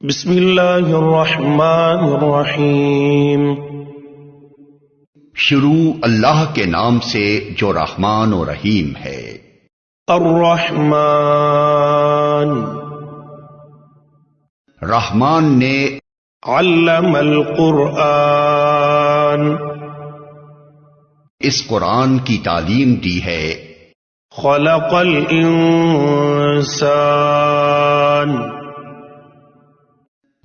بسم اللہ الرحمن الرحیم۔ شروع اللہ کے نام سے جو رحمان و رحیم ہے۔ الرحمن، رحمان نے علم القرآن، اس قرآن کی تعلیم دی ہے۔ خلق الانسان،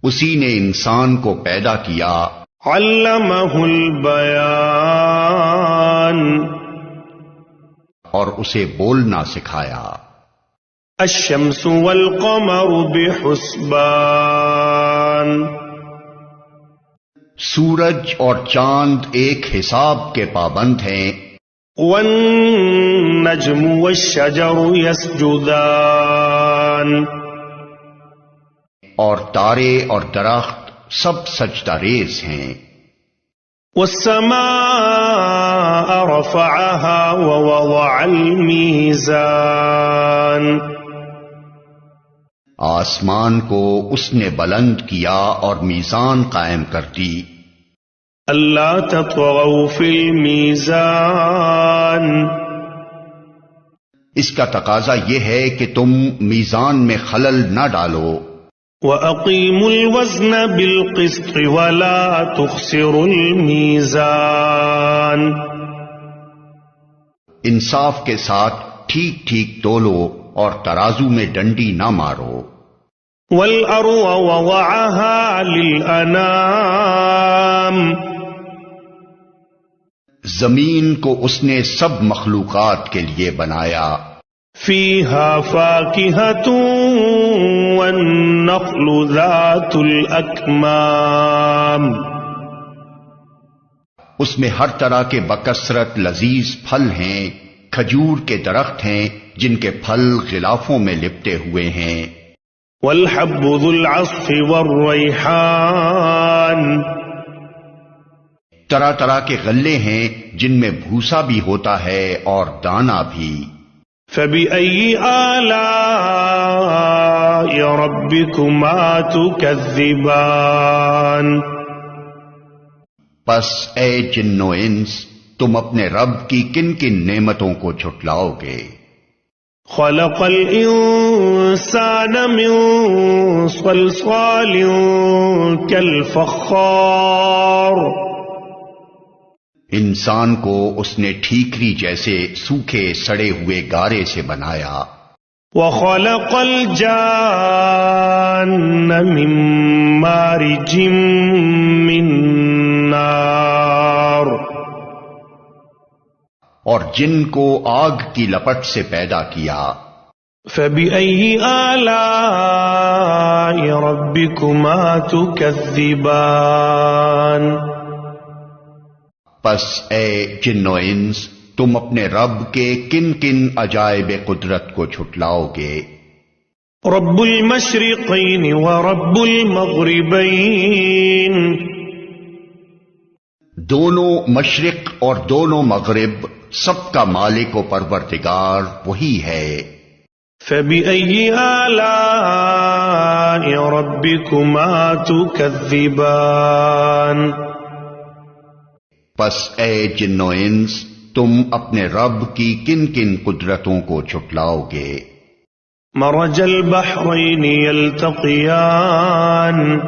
اسی نے انسان کو پیدا کیا۔ علمہ البیان، اور اسے بولنا سکھایا۔ الشمس والقمر بحسبان، سورج اور چاند ایک حساب کے پابند ہیں۔ والنجم والشجر يسجدان، اور تارے اور درخت سب سجدہ ریز ہیں۔ والسماء رفعها ووضع الميزان، آسمان کو اس نے بلند کیا اور میزان قائم کر دی۔ اللہ تطغوا فی المیزان، اس کا تقاضا یہ ہے کہ تم میزان میں خلل نہ ڈالو۔ وَأَقِيمُوا الْوَزْنَ بِالْقِسْطِ وَلَا تُخْسِرُوا الْمِيزَانَ، انصاف کے ساتھ ٹھیک ٹھیک تولو اور ترازو میں ڈنڈی نہ مارو۔ وَالْأَرْضَ وَضَعَهَا لِلْأَنَامِ، زمین کو اس نے سب مخلوقات کے لیے بنایا۔ فِيهَا فَاكِهَةٌ وَالنَّخْلُ ذَاتُ الْأَكْمَامِ، اس میں ہر طرح کے بکثرت لذیذ پھل ہیں۔ کھجور کے درخت ہیں جن کے پھل غلافوں میں لپٹے ہوئے ہیں۔ وَالْحَبُّ ذُو الْعَصْفِ وَالرَّيْحَانِ، طرح طرح کے غلے ہیں جن میں بھوسا بھی ہوتا ہے اور دانا بھی۔ فَبِأَيِّ آلَاءِ رَبِّكُمَا تُكَذِّبَانِ، پس اے جن و انس تم اپنے رب کی کن کن نعمتوں کو جھٹلاؤ گے۔ خَلَقَ الْإِنسَانَ مِنْ صَلْصَالٍ كَالْفَخَّارِ، انسان کو اس نے ٹھیکری جیسے سوکھے سڑے ہوئے گارے سے بنایا۔ وَخَلَقَ الْجَانَّ مِنْ مَارِجٍ مِّن نَّارٍ، اور جن کو آگ کی لپٹ سے پیدا کیا۔ فَبِأَيِّ آلَاءِ رَبِّكُمَا تُكَذِّبَانِ، پس اے جن و انس تم اپنے رب کے کن کن عجائب قدرت کو جھٹلاؤ گے۔ رب المشرقین ورب المغربین، دونوں مشرق اور دونوں مغرب سب کا مالک و پروردگار وہی ہے۔ فَبِأَيِّ آلَاءِ رَبِّكُمَا تُكَذِّبَانِ، پس اے جن و انس تم اپنے رب کی کن کن قدرتوں کو جھٹلاؤ گے۔ مرج البحرین یلتقیان،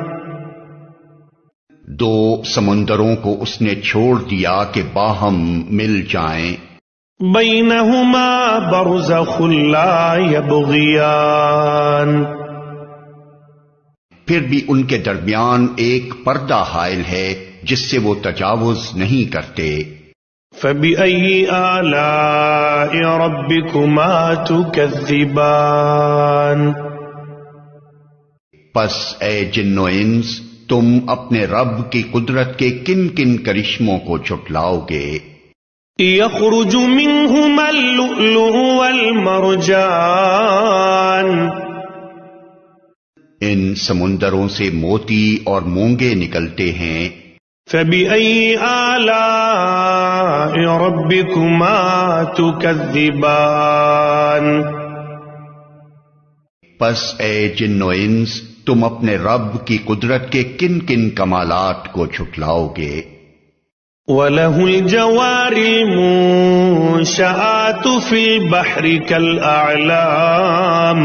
دو سمندروں کو اس نے چھوڑ دیا کہ باہم مل جائیں۔ بینہما برزخ لا یبغیان، پھر بھی ان کے درمیان ایک پردہ حائل ہے جس سے وہ تجاوز نہیں کرتے۔ فَبِأَيِّ آلَاءِ رَبِّكُمَا تُكَذِّبَانِ، پس اے جن و انس تم اپنے رب کی قدرت کے کن کن کرشموں کو جھٹلاؤ گے۔ يَخْرُجُ مِنْهُمَا اللُّؤْلُؤُ وَالْمَرْجَانُ، ان سمندروں سے موتی اور مونگے نکلتے ہیں۔ فَبِأَيِّ آلَاءِ رَبِّكُمَا تُكَذِّبَانِ، پس اے جن و انس تم اپنے رب کی قدرت کے کن کن کمالات کو جھٹلاؤ گے؟ وَلَهُ الْجَوَارِ الْمُنشَآتُ فِي الْبَحْرِ كَالْأَعْلَامِ،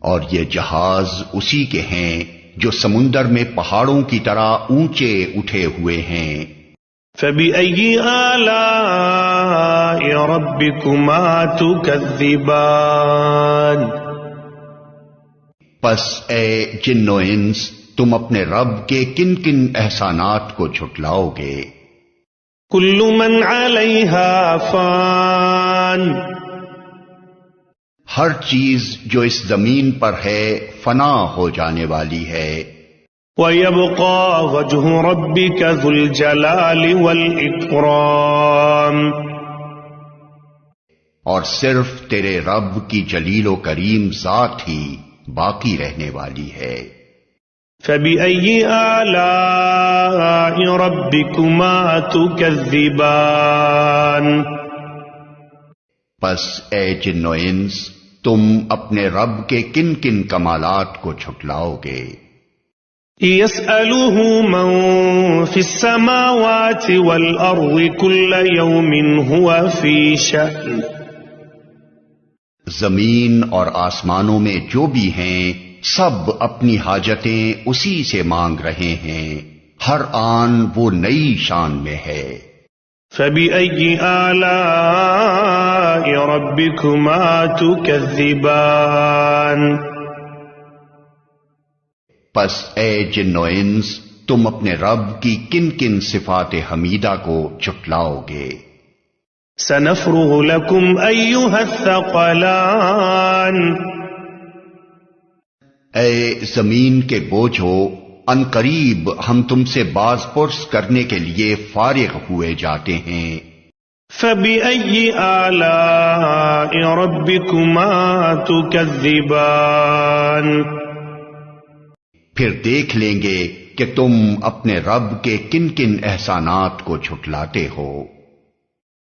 اور یہ جہاز اسی کے ہیں جو سمندر میں پہاڑوں کی طرح اونچے اٹھے ہوئے ہیں۔ فَبِأَيِّ آلَاءِ رَبِّكُمَا تُكَذِّبَانِ، پس اے جن و انس تم اپنے رب کے کن کن احسانات کو جھٹلاؤ گے؟ كُلُّ مَنْ عَلَيْهَا فَانٍ، ہر چیز جو اس زمین پر ہے فنا ہو جانے والی ہے۔ وَيَبْقَى وَجْهُ رَبِّكَ ذُو الْجَلَالِ وَالْإِكْرَامِ، اور صرف تیرے رب کی جلیل و کریم ذات ہی باقی رہنے والی ہے۔ فَبِأَيِّ آلَاءِ رَبِّكُمَا تُكَذِّبَانِ، پس اے جن و انس تم اپنے رب کے کن کن کمالات کو جھٹلاؤ گے؟ يَسْأَلُهُ مَن فِي السَّمَاوَاتِ وَالْأَرْضِ كُلَّ يَوْمٍ هُوَ فِي شَأْنٍ، زمین اور آسمانوں میں جو بھی ہیں سب اپنی حاجتیں اسی سے مانگ رہے ہیں، ہر آن وہ نئی شان میں ہے۔ فَبِأَيِّ آلَاءِ رَبِّكُمَا تُكَذِّبَانِ، پس اے جن و انس تم اپنے رب کی کن کن صفات حمیدہ کو جھٹلاؤ گے؟ سَنَفْرُغُ لَكُمْ أَيُّهَا الثَّقَلَانِ، اے زمین کے بوجھو ان قریب ہم تم سے باز پرس کرنے کے لیے فارغ ہوئے جاتے ہیں۔ فَبِأَيِّ آلَاءِ رَبِّكُمَا تُكَذِّبَانِ، پھر دیکھ لیں گے کہ تم اپنے رب کے کن کن احسانات کو جھٹلاتے ہو۔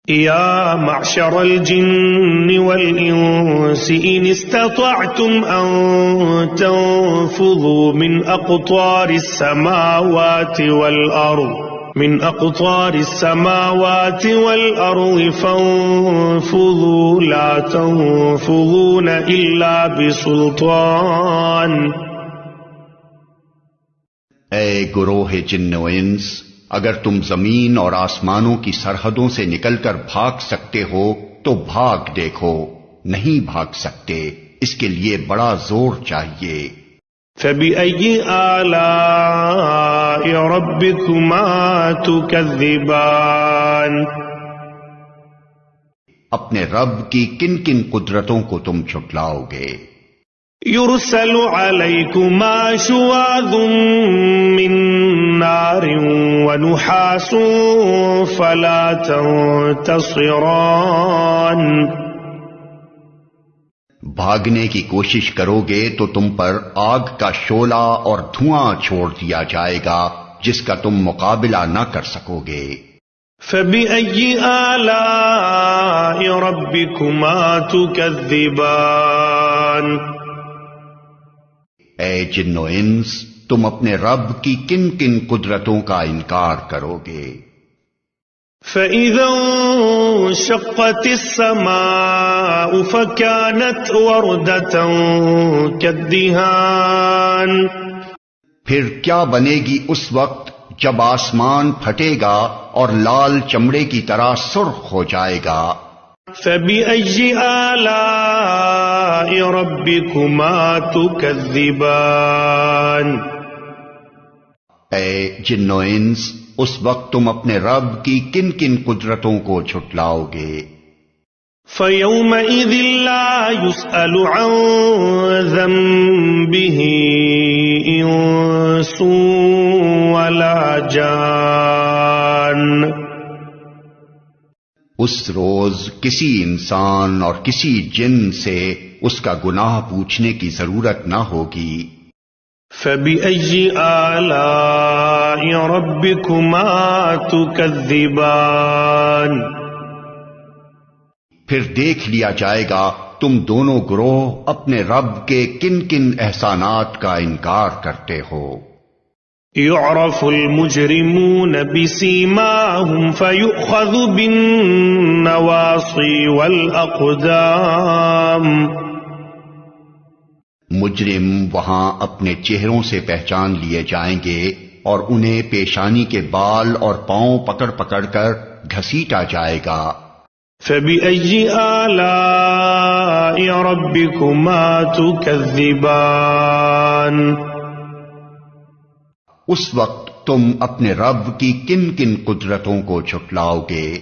يا معشر الجن والإنس إن استطعتم أن تنفذوا من أقطار السماوات والأرض فانفذوا لا تنفذون إلا بسلطان۔ اے گروہ جن و انس، اگر تم زمین اور آسمانوں کی سرحدوں سے نکل کر بھاگ سکتے ہو تو بھاگ دیکھو، نہیں بھاگ سکتے اس کے لیے بڑا زور چاہیے۔ فَبِأَيِّ آلَاءِ رَبِّكُمَا تُكَذِّبَانِ، اپنے رب کی کن کن قدرتوں کو تم جھٹلاؤ گے؟ يُرْسَلُ عَلَيْكُمَا شُوَاظٌ مِّن نَّارٍ وَنُحَاسٌ فَلَا تَنتَصِرَانِ، بھاگنے کی کوشش کرو گے تو تم پر آگ کا شعلہ اور دھواں چھوڑ دیا جائے گا جس کا تم مقابلہ نہ کر سکو گے۔ فَبِأَيِّ آلَاءِ رَبِّكُمَا تُكَذِّبَانِ، اے جن و انس تم اپنے رب کی کن کن قدرتوں کا انکار کرو گے؟ فَإِذَا انشَقَّتِ السَّمَاءُ فَكَانَتْ وَرْدَةً كَالدِّهَانِ، پھر کیا بنے گی اس وقت جب آسمان پھٹے گا اور لال چمڑے کی طرح سرخ ہو جائے گا۔ فَبِأَيِّ آلَاءِ رَبِّكُمَا تُكَذِّبَانِ، اے جن و انس اس وقت تم اپنے رب کی کن کن قدرتوں کو جھٹلاؤ گے؟ فَيَوْمَئِذٍ لَا يُسْأَلُ عَن ذَنبِهِ إِنسٌ وَلَا جَانٌ، اس روز کسی انسان اور کسی جن سے اس کا گناہ پوچھنے کی ضرورت نہ ہوگی۔ فَبِأَيِّ آلَاءِ رَبِّكُمَا تُكَذِّبَانِ، پھر دیکھ لیا جائے گا تم دونوں گروہ اپنے رب کے کن کن احسانات کا انکار کرتے ہو۔ يعرف المجرمون بسيماهم فيؤخذ بالنواصي والأقدام۔ مجرم وہاں اپنے چہروں سے پہچان لیے جائیں گے اور انہیں پیشانی کے بال اور پاؤں پکڑ پکڑ کر گھسیٹا جائے گا۔ فبأي آلاء ربكما تكذبان۔ اس وقت تم اپنے رب کی کن کن قدرتوں کو جھٹلاؤ گے؟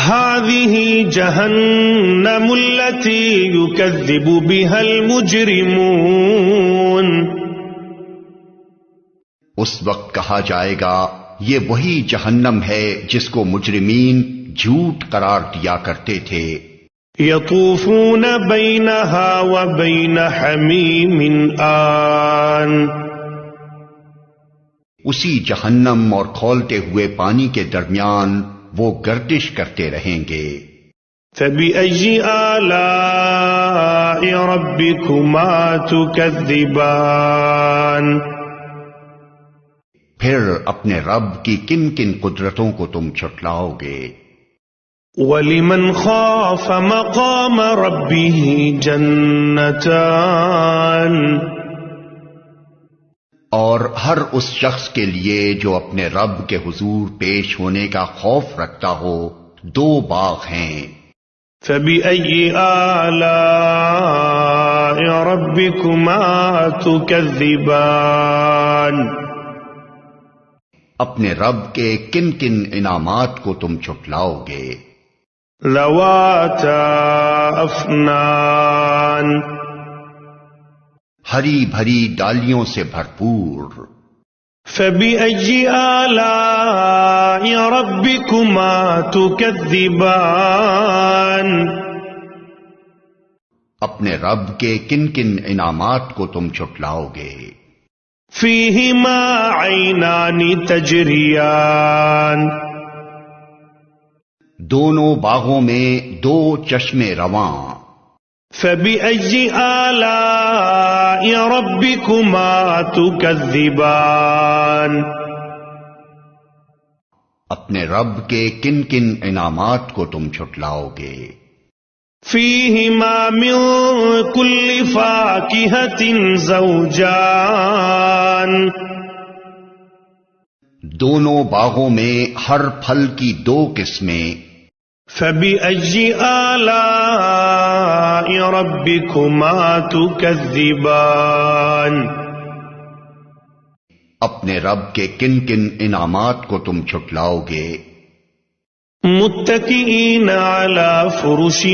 هذه جهنم التي يكذب بها المجرمون۔ اس وقت کہا جائے گا یہ وہی جہنم ہے جس کو مجرمین جھوٹ قرار دیا کرتے تھے۔ يطوفون بينها وبين حميم آن۔ اسی جہنم اور کھولتے ہوئے پانی کے درمیان وہ گردش کرتے رہیں گے۔ فبأي آلاء ربكما تكذبان۔ پھر اپنے رب کی کن کن قدرتوں کو تم جھٹلاؤ گے؟ وَلِمَنْ خَافَ مَقَامَ رَبِّهِ جَنَّتَانِ۔ اور ہر اس شخص کے لیے جو اپنے رب کے حضور پیش ہونے کا خوف رکھتا ہو دو باغ ہیں۔ فَبِأَيِّ آلَاءِ رَبِّكُمَا تُكَذِّبَانِ۔ اپنے رب کے کن کن انعامات کو تم جھٹلاؤ گے؟ ذواتا افنان۔ ہری بھری ڈالیوں سے بھرپور۔ فبأي آلاء ربكما تكذبان۔ اپنے رب کے کن کن انعامات کو تم جھٹلاؤ گے؟ فيهما عينان تجريان۔ دونوں باغوں میں دو چشمے رواں۔ فبأي آلاء ربكما تكذبان۔ اپنے رب کے کن کن انعامات کو تم جھٹلاؤ گے؟ فيهما من كل فاكهة زوجان۔ دونوں باغوں میں ہر پھل کی دو قسمیں۔ فبأي آلاء ربكما تكذبان۔ اپنے رب کے کن کن انعامات کو تم جھٹلاؤ گے؟ متكئين على فرش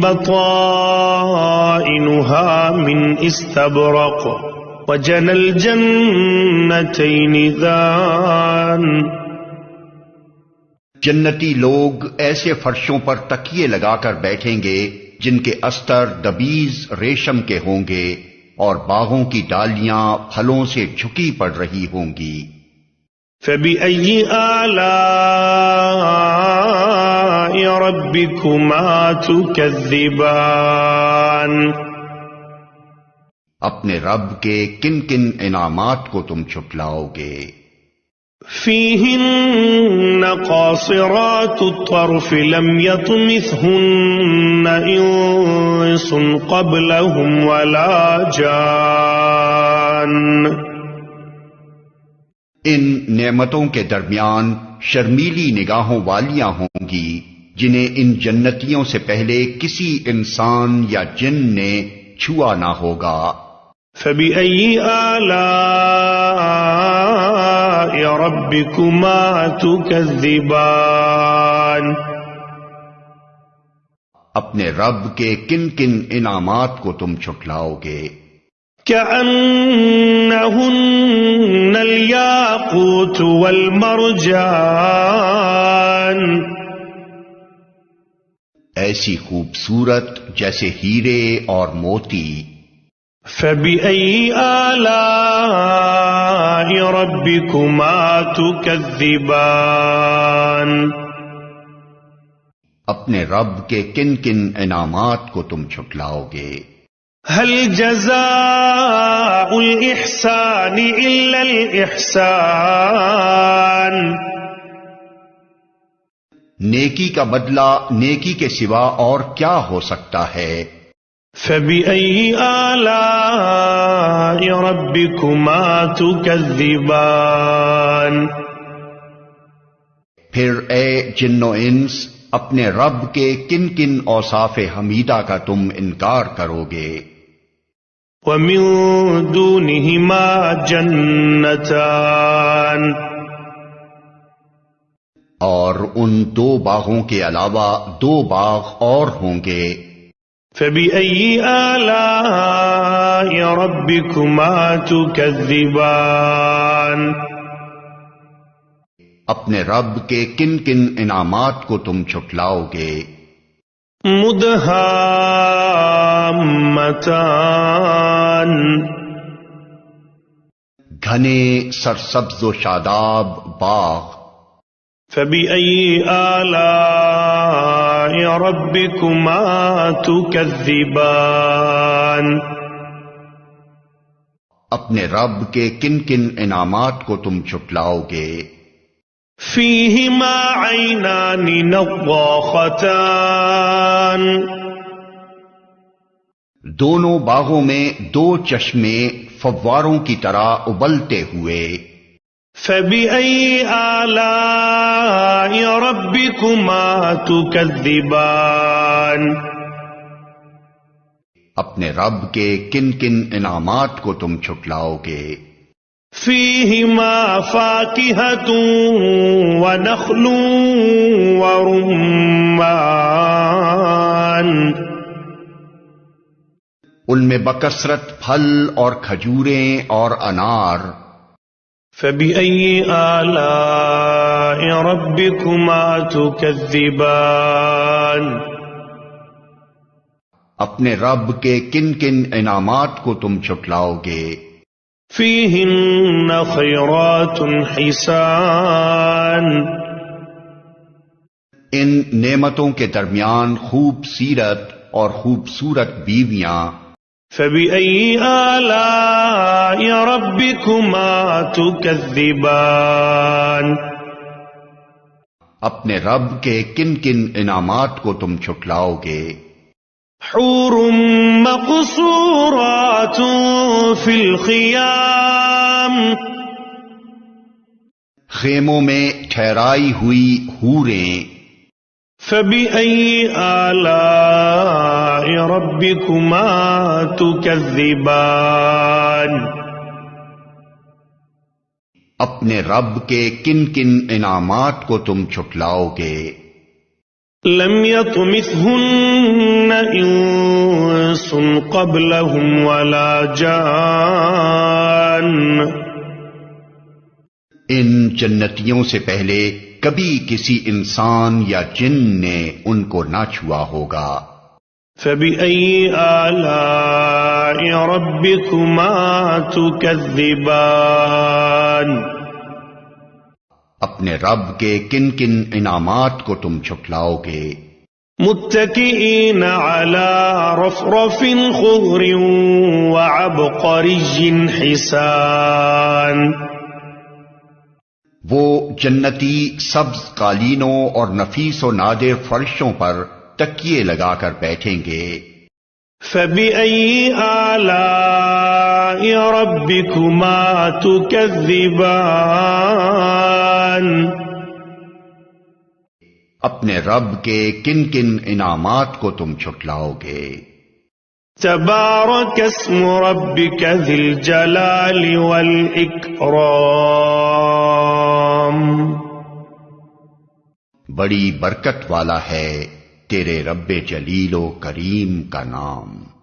بطائنها من استبرق وجنى الجنتين دان۔ جنتی لوگ ایسے فرشوں پر تکیے لگا کر بیٹھیں گے جن کے استر دبیز ریشم کے ہوں گے اور باغوں کی ڈالیاں پھلوں سے جھکی پڑ رہی ہوں گی۔ فبأي آلاء ربكما تكذبان۔ اپنے رب کے کن کن انعامات کو تم جھٹلاؤ گے؟ فيهن قاصرات الطرف لم يطمثهن إنس قبلهم ولا جان۔ ان نعمتوں کے درمیان شرمیلی نگاہوں والیاں ہوں گی جنہیں ان جنتیوں سے پہلے کسی انسان یا جن نے چھوا نہ ہوگا۔ فبأي آلاء ربكما تكذبان۔ اپنے رب کے کن کن انعامات کو تم جھٹلاؤ گے؟ كأنهن الياقوت والمرجان۔ ایسی خوبصورت جیسے ہیرے اور موتی۔ فبأي آلاء ربكما تكذبان۔ اپنے رب کے کن کن انعامات کو تم جھٹلاؤ گے؟ هل جزاء الإحسان إلا الإحسان؟ نیکی کا بدلہ نیکی کے سوا اور کیا ہو سکتا ہے؟ فبأي آلاء ربكما تكذبان؟ پھر اے جن و انس اپنے رب کے کن کن اوصاف حمیدہ کا تم انکار کرو گے؟ ومن دونهما جنتان، اور ان دو باغوں کے علاوہ دو باغ اور ہوں گے۔ فبأي آلاء ربكما تكذبان؟ اپنے رب کے کن کن انعامات کو تم جھٹلاؤ گے؟ مدہامتان، گھنے سرسبز و شاداب باغ۔ فبأي آلاء ربكما تكذبان؟ اپنے رب کے کن کن انعامات کو تم جھٹلاؤ گے؟ فیہما عینان نضاختان، دونوں باغوں میں دو چشمے فواروں کی طرح ابلتے ہوئے۔ فبأي آلاء ربكما تكذبان؟ اپنے رب کے کن کن انعامات کو تم جھٹلاؤ گے؟ فیہما فاکہۃ ونخل ورمان، ان میں بکثرت پھل اور کھجوریں اور انار۔ فبأي آلاء ربكما تكذبان؟ اپنے رب کے کن کن انعامات کو تم جھٹلاؤ گے؟ فیہن خیرات حسان، ان نعمتوں کے درمیان خوب سیرت اور خوبصورت بیویاں۔ فبأي آلاء ربكما تكذبان؟ اپنے رب کے کن کن انعامات کو تم جھٹلاؤ گے؟ حور مقصورات فی الخیام، خیموں میں ٹھہرائی ہوئی حوریں۔ فبأي آلاء ربكما تكذبان؟ اپنے رب کے کن کن انعامات کو تم جھٹلاؤ گے؟ لم يطمثهن انس قبلهم ولا جان، ان جنتیوں سے پہلے کبھی کسی انسان یا جن نے ان کو نہ چھوا ہوگا۔ فبأي آلاء ربكما تكذبان؟ اپنے رب کے کن کن انعامات کو تم جھٹلاؤ گے؟ متكئين على رفرف خضر وعبقري حسان، وہ جنتی سبز قالینوں اور نفیس و نادر فرشوں پر تکیے لگا کر بیٹھیں گے۔ فبأي آلاء ربكما تكذبان؟ اپنے رب کے کن کن انعامات کو تم جھٹلاؤ گے؟ تبارک اسم ربک ذی الجلال والاکرام، بڑی برکت والا ہے تیرے رب جلیل و کریم کا نام۔